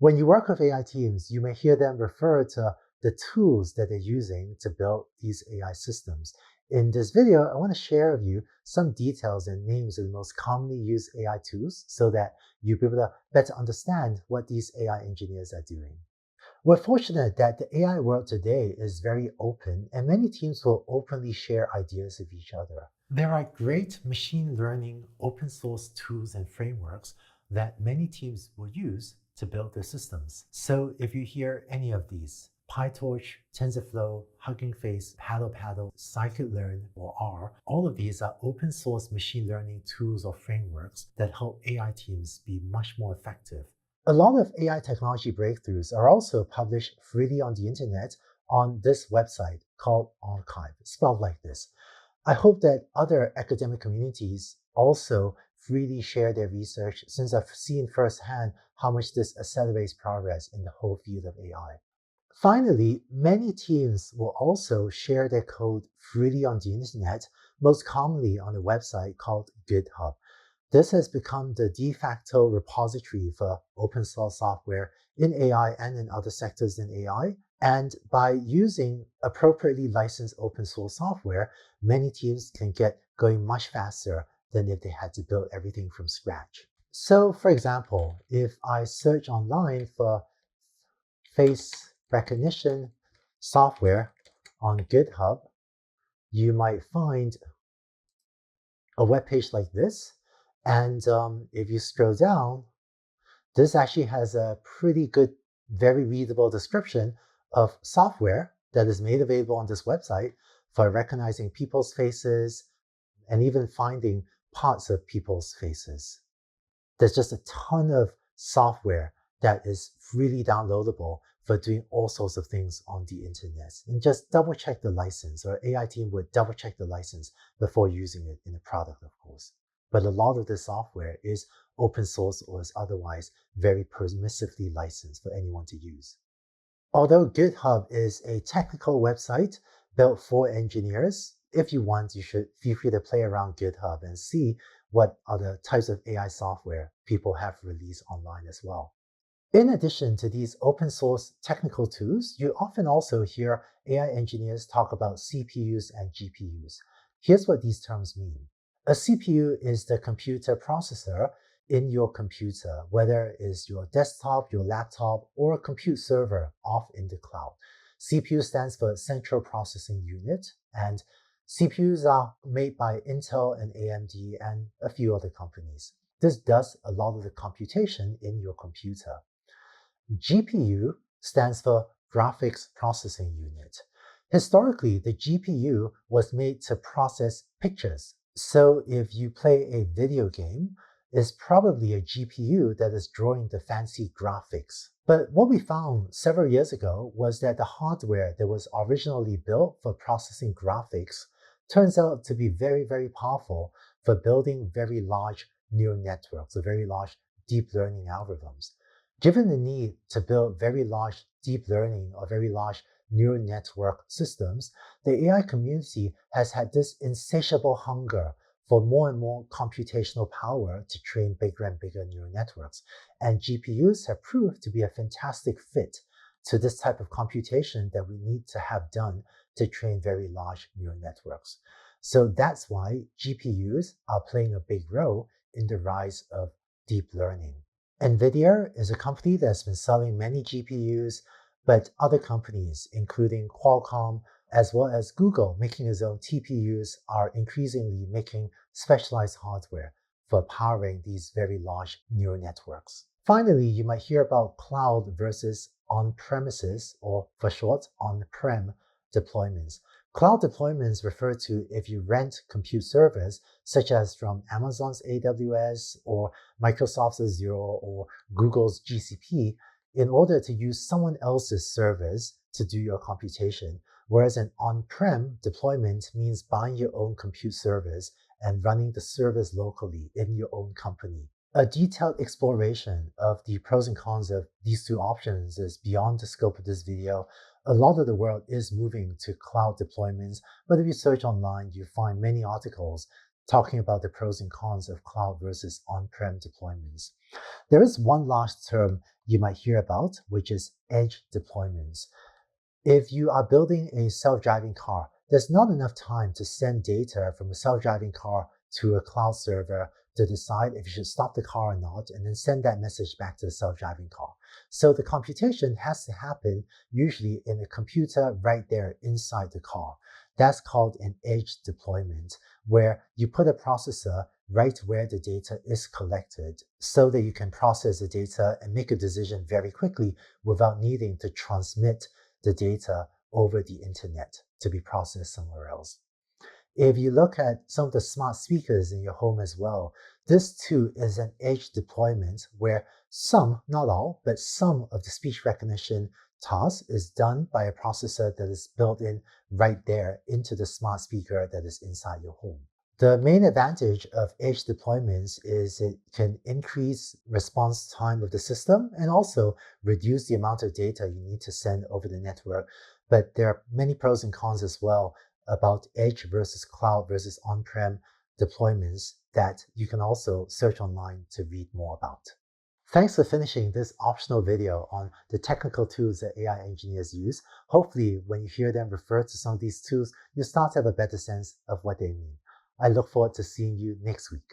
When you work with AI teams, you may hear them refer to the tools that they're using to build these AI systems. In this video, I want to share with you some details and names of the most commonly used AI tools so that you'll be able to better understand what these AI engineers are doing. We're fortunate that the AI world today is very open and many teams will openly share ideas with each other. There are great machine learning open source tools and frameworks that many teams will use to build their systems. So if you hear any of these, PyTorch, TensorFlow, Hugging Face, PaddlePaddle, Scikit-learn, or R, all of these are open source machine learning tools or frameworks that help AI teams be much more effective. A lot of AI technology breakthroughs are also published freely on the internet on this website called arXiv, spelled like this. I hope that other academic communities also freely share their research since I've seen firsthand how much this accelerates progress in the whole field of AI. Finally, many teams will also share their code freely on the internet, most commonly on a website called GitHub. This has become the de facto repository for open source software in AI and in other sectors in AI. And by using appropriately licensed open source software, many teams can get going much faster than if they had to build everything from scratch. So for example, if I search online for face recognition software on GitHub, you might find a web page like this. And if you scroll down, this actually has a pretty good, very readable description of software that is made available on this website for recognizing people's faces and even finding parts of people's faces. There's just a ton of software that is freely downloadable for doing all sorts of things on the internet. And just double check the license, or AI team would double check the license before using it in a product, of course. But a lot of this software is open source or is otherwise very permissively licensed for anyone to use. Although GitHub is a technical website built for engineers, if you want, you should feel free to play around GitHub and see what other types of AI software people have released online as well. In addition to these open source technical tools, you often also hear AI engineers talk about CPUs and GPUs. Here's what these terms mean. A CPU is the computer processor in your computer, whether it is your desktop, your laptop, or a compute server off in the cloud. CPU stands for Central Processing Unit, and CPUs are made by Intel and AMD and a few other companies. This does a lot of the computation in your computer. GPU stands for Graphics Processing Unit. Historically, the GPU was made to process pictures. So if you play a video game, it's probably a GPU that is drawing the fancy graphics. But what we found several years ago was that the hardware that was originally built for processing graphics turns out to be very, very powerful for building very large neural networks, or very large deep learning algorithms. Given the need to build very large deep learning or very large neural network systems, the AI community has had this insatiable hunger for more and more computational power to train bigger and bigger neural networks. And GPUs have proved to be a fantastic fit to this type of computation that we need to have done to train very large neural networks. So that's why GPUs are playing a big role in the rise of deep learning. NVIDIA is a company that's been selling many GPUs, but other companies, including Qualcomm, as well as Google making its own TPUs, are increasingly making specialized hardware for powering these very large neural networks. Finally, you might hear about cloud versus on-premises, or for short, on-prem deployments. Cloud deployments refer to if you rent compute servers, such as from Amazon's AWS or Microsoft's Azure or Google's GCP, in order to use someone else's servers to do your computation. Whereas an on-prem deployment means buying your own compute servers and running the servers locally in your own company. A detailed exploration of the pros and cons of these two options is beyond the scope of this video. A lot of the world is moving to cloud deployments, but if you search online, you find many articles talking about the pros and cons of cloud versus on-prem deployments. There is one last term you might hear about, which is edge deployments. If you are building a self-driving car, there's not enough time to send data from a self-driving car to a cloud server to decide if you should stop the car or not, and then send that message back to the self-driving car. So the computation has to happen usually in a computer right there inside the car. That's called an edge deployment, where you put a processor right where the data is collected so that you can process the data and make a decision very quickly without needing to transmit the data over the internet to be processed somewhere else. If you look at some of the smart speakers in your home as well, this too is an edge deployment where some, not all, but some of the speech recognition task is done by a processor that is built in right there into the smart speaker that is inside your home. The main advantage of edge deployments is it can increase response time of the system and also reduce the amount of data you need to send over the network. But there are many pros and cons as well about edge versus cloud versus on-prem deployments that you can also search online to read more about. Thanks for finishing this optional video on the technical tools that AI engineers use. Hopefully, when you hear them refer to some of these tools, you'll start to have a better sense of what they mean. I look forward to seeing you next week.